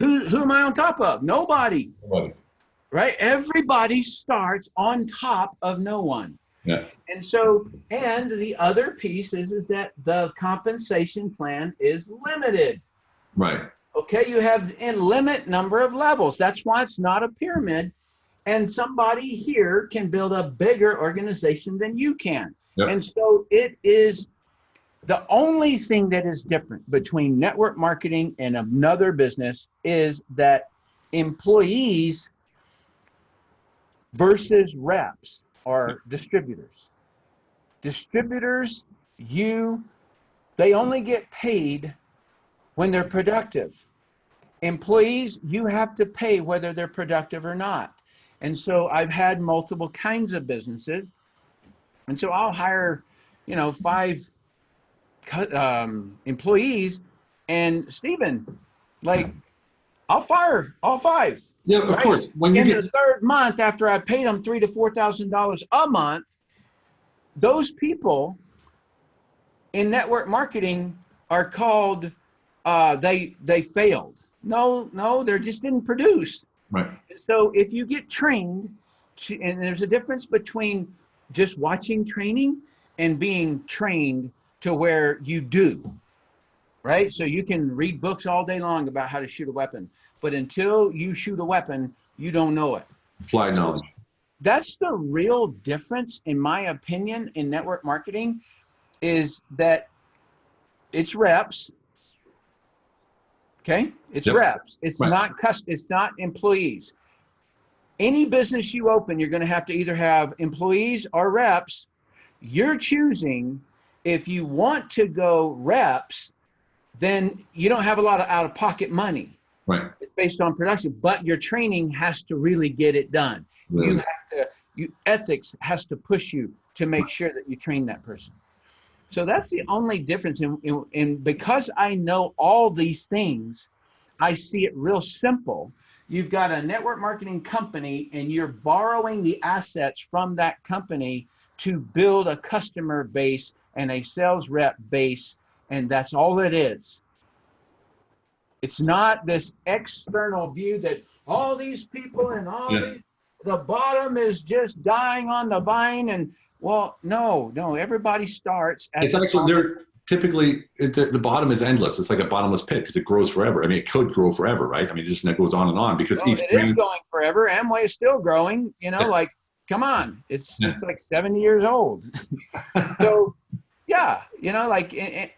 Who am I on top of? Nobody. Nobody. Right? Everybody starts on top of no one. Yeah. And so, and the other piece is that the compensation plan is limited. Right. Okay, you have a limit number of levels. That's why it's not a pyramid. And somebody here can build a bigger organization than you can. Yep. And so it is the only thing that is different between network marketing and another business is that employees versus reps or distributors. Distributors, they only get paid when they're productive. Employees, you have to pay whether they're productive or not. And so I've had multiple kinds of businesses. And so I'll hire, 5 employees, and Stephen, I'll fire all 5. Yeah, of course. When you get the third month after I paid them $3,000 to $4,000 a month, those people in network marketing are called they failed. No, they just didn't produce. Right. So if you get trained, and there's a difference between just watching training and being trained to where you do, right? So you can read books all day long about how to shoot a weapon, but until you shoot a weapon, you don't know it. Applied knowledge. That's the real difference, in my opinion, in network marketing, is that it's reps. Okay. It's Yep. reps. It's Right. it's not employees. Any business you open, you're going to have to either have employees or reps. You're choosing. If you want to go reps, then you don't have a lot of out-of-pocket money. Right. It's based on production, but your training has to really get it done. Really? You have to, ethics has to push you to make sure that you train that person. So that's the only difference. In because I know all these things, I see it real simple. You've got a network marketing company and you're borrowing the assets from that company to build a customer base and a sales rep base, and that's all it is. It's not this external view that all these people and the bottom is just dying on the vine. And well, no, everybody starts at it's actually, they're typically, the bottom is endless. It's like a bottomless pit because it grows forever. I mean, it could grow forever, right? I mean, it just goes on and on because it is going forever. Amway is still growing, like, come on, it's like 70 years old. So yeah,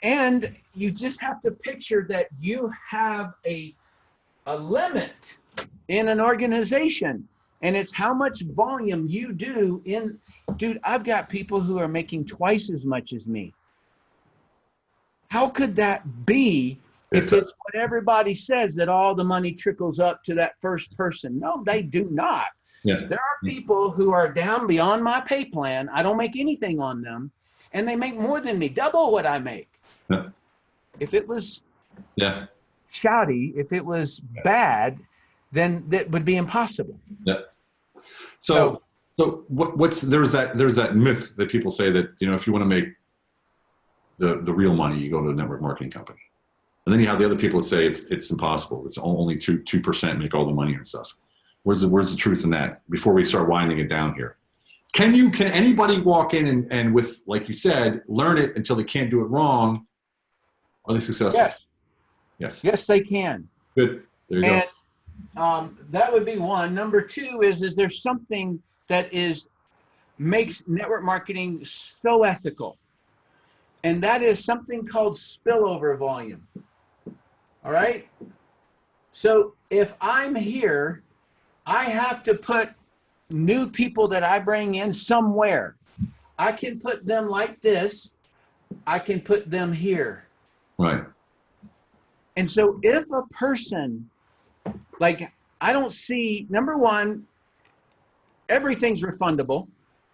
and you just have to picture that you have a limit in an organization, and it's how much volume you do in. Dude, I've got people who are making twice as much as me. How could that be if it's what everybody says, that all the money trickles up to that first person? No, they do not. Yeah. There are people who are down beyond my pay plan. I don't make anything on them, and they make more than me, double what I make. Yeah. If it was shoddy, if it was bad, then that would be impossible. Yeah. So there's that myth that people say that, if you want to make the real money, you go to a network marketing company. And then you have the other people that say it's impossible. It's only 2% make all the money and stuff. Where's the truth in that? Before we start winding it down here, can anybody walk in and with, like you said, learn it until they can't do it wrong? Are they successful? Yes, they can. Good. There you go. That would be one. Number two is there's something that makes network marketing so ethical, and that is something called spillover volume. All right. So if I'm here, I have to put new people that I bring in somewhere. I can put them like this. I can put them here. Right. And so if a person, I don't see, number one, everything's refundable.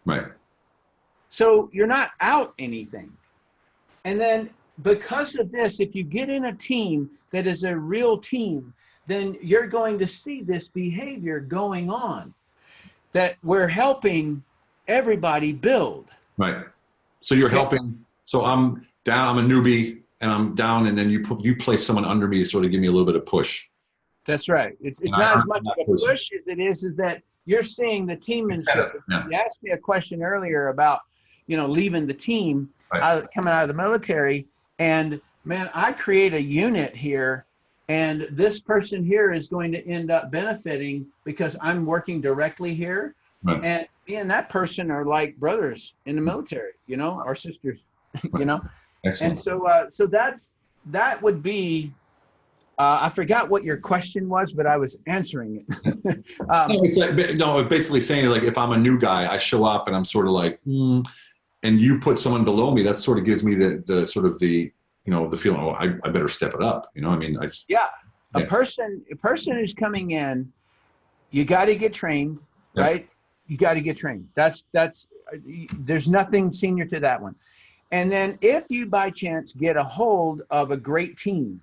Right. So you're not out anything. And then because of this, if you get in a team that is a real team, then you're going to see this behavior going on, that we're helping everybody build. Right. So you're helping. So I'm down, I'm a newbie and I'm down, and then you place someone under me to sort of give me a little bit of push. That's right. It's not as much of a push as it is that you're seeing the teammanship. You asked me a question earlier about, leaving the team, coming out of the military, and man, I create a unit here, and this person here is going to end up benefiting because I'm working directly here. Right. And me and that person are like brothers in the military, or sisters, Excellent. And so that would be, I forgot what your question was, but I was answering it. It's basically saying, like, if I'm a new guy, I show up and I'm sort of like, and you put someone below me, that sort of gives me the sort of the feeling, I better step it up. A person who's coming in, you got to get trained, right? You got to get trained. That's there's nothing senior to that one. And then if you by chance get a hold of a great team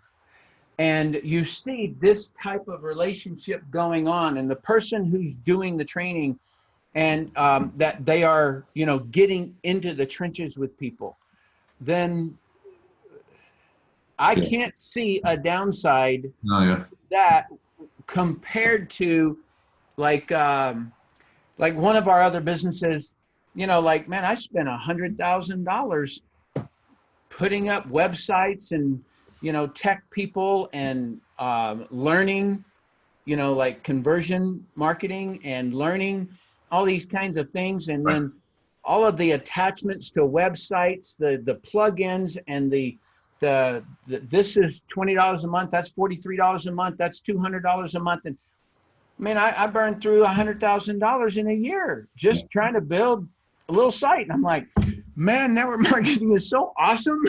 and you see this type of relationship going on, and the person who's doing the training and that they are, getting into the trenches with people, then I can't see a downside that compared to like one of our other businesses, man, I spent $100,000 putting up websites and, tech people and learning, like conversion marketing and learning all these kinds of things. And then all of the attachments to websites, the plugins and the this is $20 a month. That's $43 a month. That's $200 a month. And man, I burned through $100,000 in a year just trying to build a little site. And I'm like, man, network marketing is so awesome.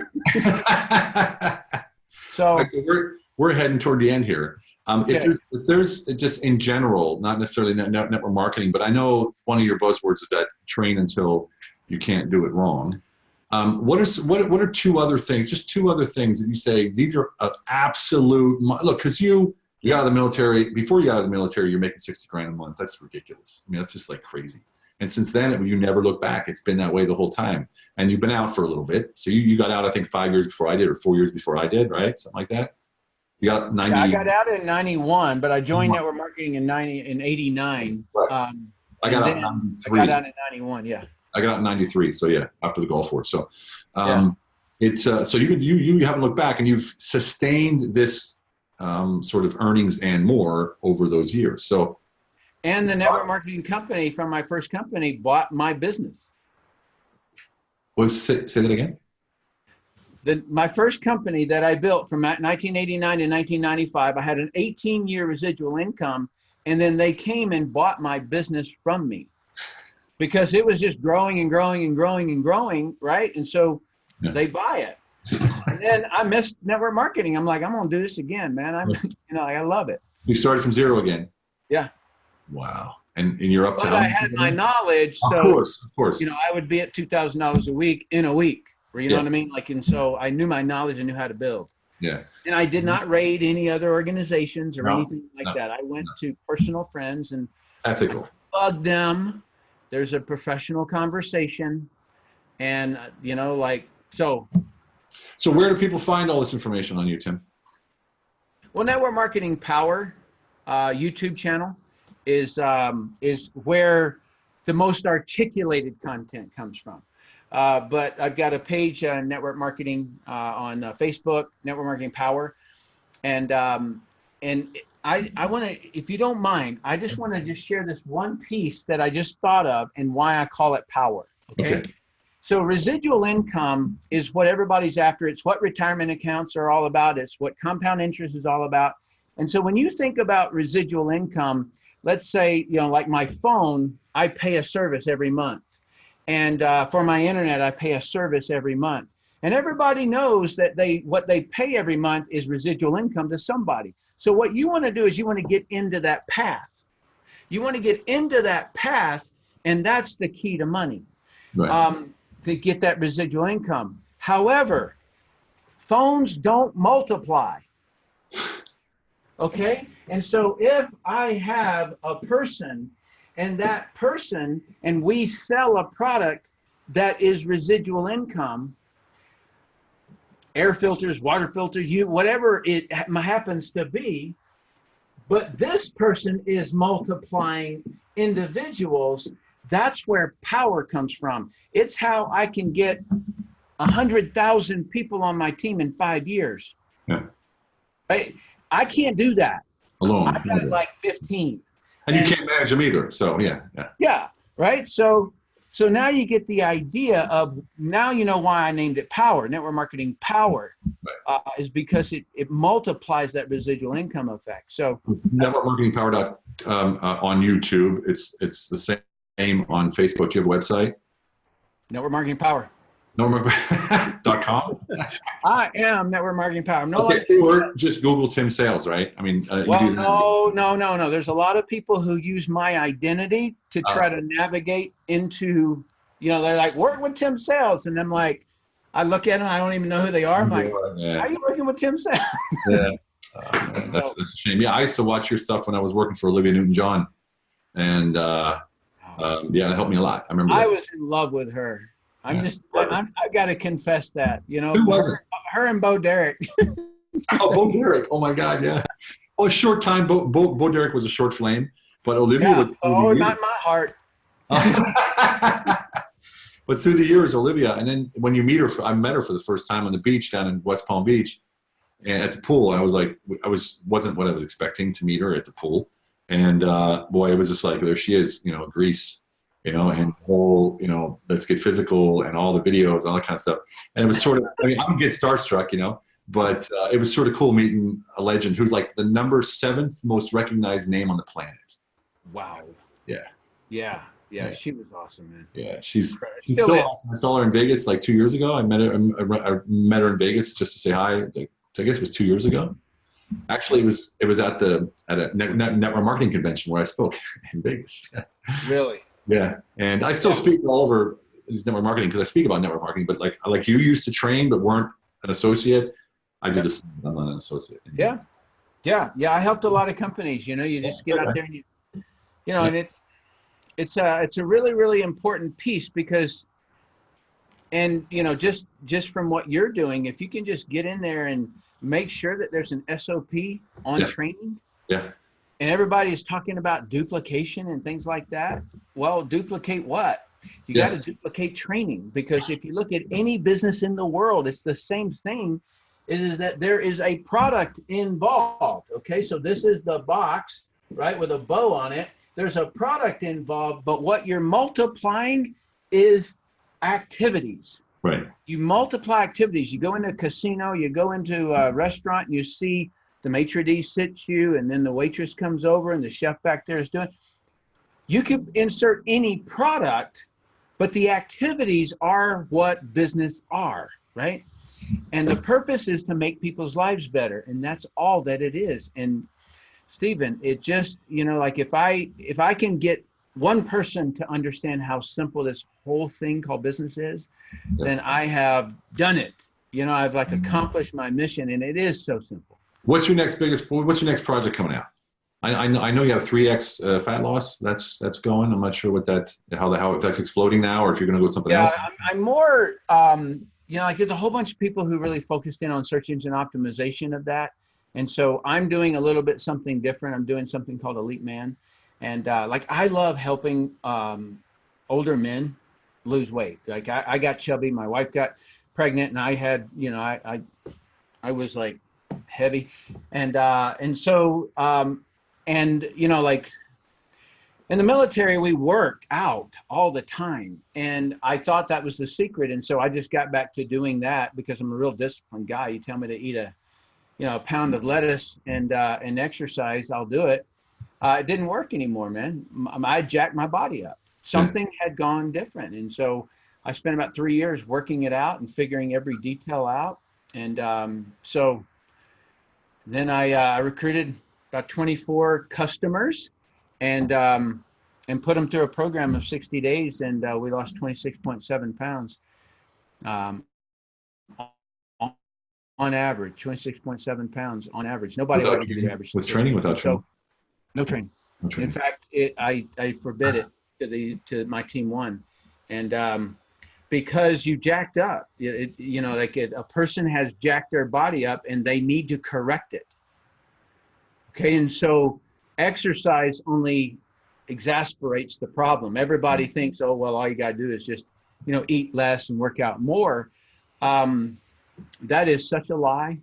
So we're heading toward the end here. If there's just in general, not necessarily network marketing, but I know one of your buzzwords is that train until you can't do it wrong. What are two other things that you say, these are absolute, look, because you got out of the military, before you got out of the military, you're making 60 grand a month. That's ridiculous. I mean, that's just like crazy. And since then, you never look back. It's been that way the whole time. And you've been out for a little bit. So you got out, I think, 5 years before I did, or 4 years before I did, right? Something like that. You got 90. I got out in 91, but I joined network marketing in 89. Right. I got out in 93. I got out in 91, yeah. I got out in 93, so yeah, after the Gulf War. So it's so you haven't looked back, and you've sustained this sort of earnings and more over those years. So, and the network marketing company from my first company bought my business. Say that again. My first company that I built from 1989 to 1995, I had an 18-year residual income, and then they came and bought my business from me because it was just growing and growing and growing and growing, right? And so they buy it. And then I missed network marketing. I'm like, I'm going to do this again, man. I love it. You started from zero again. Yeah. Wow. And you're up to. But I had my knowledge, so of course. I would be at $2,000 a week in a week. You know what I mean? And so I knew my knowledge and knew how to build. Yeah. And I did not raid any other organizations or anything like that. I went to personal friends and ethical. Plugged them. There's a professional conversation, and so. So where do people find all this information on you, Tim? Well, Network Marketing Power YouTube channel is where the most articulated content comes from. But I've got a page, Network Marketing on Facebook, Network Marketing Power. And I want to, if you don't mind, I just want to just share this one piece that I just thought of and why I call it power. Okay. So residual income is what everybody's after. It's what retirement accounts are all about. It's what compound interest is all about. And so when you think about residual income, let's say, like my phone, I pay a service every month. And for my internet, I pay a service every month. And everybody knows that what they pay every month is residual income to somebody. So what you want to do is you want to get into that path. You want to get into that path, and that's the key to money, to get that residual income. However, phones don't multiply. Okay? And so if I have a person and we sell a product that is residual income, air filters, water filters, whatever it happens to be, but this person is multiplying individuals, that's where power comes from. It's how I can get 100,000 people on my team in 5 years. Yeah. I can't do that alone. I got like 15. And you can't manage them either. So yeah, right. So now you get the idea of, now you know why I named it Power, Network Marketing Power, is because it multiplies that residual income effect. So Network Marketing Power on YouTube. It's the same on Facebook. Do you have a website? Network Marketing Power. Network.com. I am Network Marketing Power. Or just Google Tim Sales, right? I mean, no. There's a lot of people who use my identity to try to navigate into, they're like, work with Tim Sales. And I'm like, I look at them, I don't even know who they are. I'm like, how are you working with Tim Sales? Yeah. Man, that's a shame. Yeah, I used to watch your stuff when I was working for Olivia Newton-John. And it helped me a lot. I remember I was in love with her. I got to confess that, Who was it? Her and Bo Derek. Bo Derek. Oh my God. Yeah. Oh, a short time. Bo Derek was a short flame, but Olivia was. Oh, not my heart. But through the years, Olivia, and then when you meet her, I met her for the first time on the beach down in West Palm Beach, and at the pool. I was like, wasn't what I was expecting to meet her at the pool, and boy, it was just like, there she is, Greece. and whole, let's get physical and all the videos, all that kind of stuff. And it was sort of, I mean, I don't get starstruck, but it was sort of cool meeting a legend who's like the number 7th most recognized name on the planet. Wow. Yeah. Yeah. Yeah. She was awesome, man. Yeah. She's still still awesome. I saw her in Vegas like 2 years ago. I met her in Vegas just to say hi. I guess it was 2 years ago. Actually, it was at a network marketing convention where I spoke in Vegas. Really? Yeah. And I still speak all over network marketing because I speak about network marketing, but like you used to train but weren't an associate. I do this. I'm not an associate. Yeah. Yeah. Yeah. I helped a lot of companies, you just get out there and and it's a really, really important piece because, and just from what you're doing, if you can just get in there and make sure that there's an SOP on training. Yeah. And everybody's talking about duplication and things like that. Well, duplicate what? You got to duplicate training, because if you look at any business in the world, it's the same thing, is that there is a product involved. Okay. So this is the box, right, with a bow on it. There's a product involved, but what you're multiplying is activities. Right. You multiply activities. You go into a casino, you go into a restaurant, and you see the maitre d' sits you, and then the waitress comes over and the chef back there is doing. You could insert any product, but the activities are what business are, right? And the purpose is to make people's lives better. And that's all that it is. And Stephen, it just, like if I can get one person to understand how simple this whole thing called business is, then I have done it. I've accomplished my mission, and it is so simple. What's your next project coming out? I know you have 3X fat loss. That's going. I'm not sure how if that's exploding now, or if you're going to go with something else. I'm more, there's a whole bunch of people who really focused in on search engine optimization of that. And so I'm doing a little bit something different. I'm doing something called Elite Man. And I love helping older men lose weight. Like I got chubby, my wife got pregnant, and I had, I was like heavy. And so in the military, we worked out all the time. And I thought that was the secret. And so I just got back to doing that because I'm a real disciplined guy. You tell me to eat a pound of lettuce and exercise, I'll do it. It didn't work anymore, man. I jacked my body up. Something had gone different. And so I spent about 3 years working it out and figuring every detail out. And so then I recruited about 24 customers and put them through a program of 60 days. And we lost 26.7 pounds. On average, 26.7 pounds on average. Nobody will give you the average. With training, without training? No training. In fact, I forbid it to my team one. And because you jacked up, a person has jacked their body up and they need to correct it. Okay. And so exercise only exasperates the problem. Everybody thinks, oh, well, all you got to do is just, eat less and work out more. That is such a lie.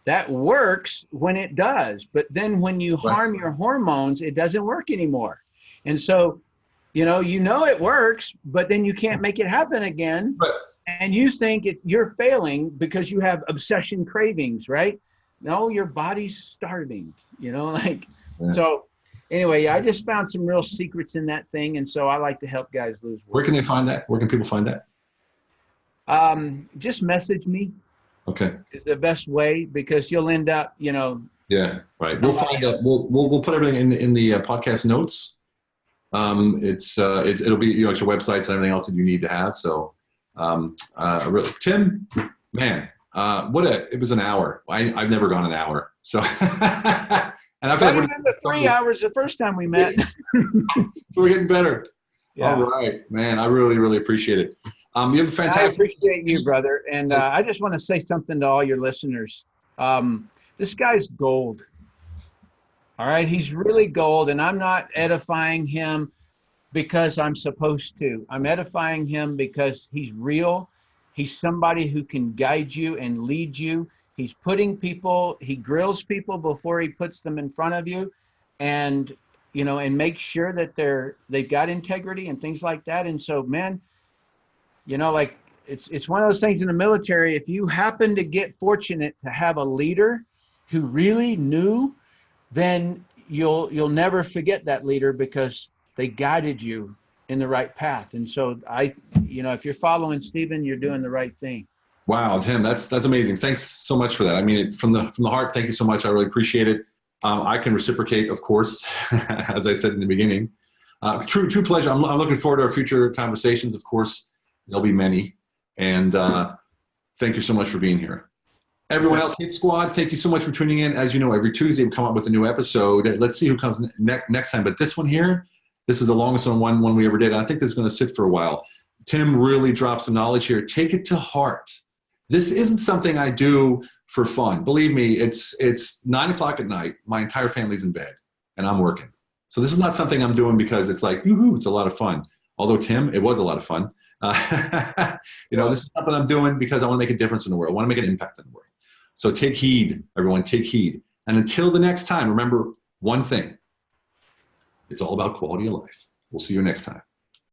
That works when it does, but then when you harm your hormones, it doesn't work anymore. And so, it works, but then you can't make it happen again. And you think you're failing because you have obsession cravings, right? No, your body's starving, So anyway, I just found some real secrets in that thing. And so I like to help guys lose weight. Where can they find that? Where can people find that? Just message me. Okay. Is the best way, because you'll end up, Yeah, right. We'll find that. We'll put everything in the podcast notes. It'll be it's your websites and everything else that you need to have. So, really, Tim, man, it was an hour. I've never gone an hour. So, and I've had the 3 hours the first time we met. So we're getting better. Yeah. All right, man. I really, really appreciate it. You have a fantastic. I appreciate you, brother. And I just want to say something to all your listeners. This guy's gold. All right. He's really gold. And I'm not edifying him because I'm supposed to. I'm edifying him because he's real. He's somebody who can guide you and lead you. He grills people before he puts them in front of you. And and make sure that they've got integrity and things like that. And so, man, like it's one of those things in the military. If you happen to get fortunate to have a leader who really knew, then you'll never forget that leader because they guided you in the right path. And so if you're following Stephen, you're doing the right thing. Wow, Tim, that's amazing. Thanks so much for that. I mean, from the heart, thank you so much. I really appreciate it. I can reciprocate, of course, as I said in the beginning. True pleasure. I'm looking forward to our future conversations. Of course, there'll be many. And thank you so much for being here. Everyone else, Hit Squad, thank you so much for tuning in. As you know, every Tuesday we come up with a new episode. Let's see who comes next time. But this one here, this is the longest one we ever did. And I think this is going to sit for a while. Tim really dropped some knowledge here. Take it to heart. This isn't something I do for fun. Believe me, it's 9 o'clock at night. My entire family's in bed, and I'm working. So this is not something I'm doing because it's like, woohoo, it's a lot of fun. Although, Tim, it was a lot of fun. This is something I'm doing because I want to make a difference in the world. I want to make an impact in the world. So take heed, everyone, take heed. And until the next time, remember one thing. It's all about quality of life. We'll see you next time.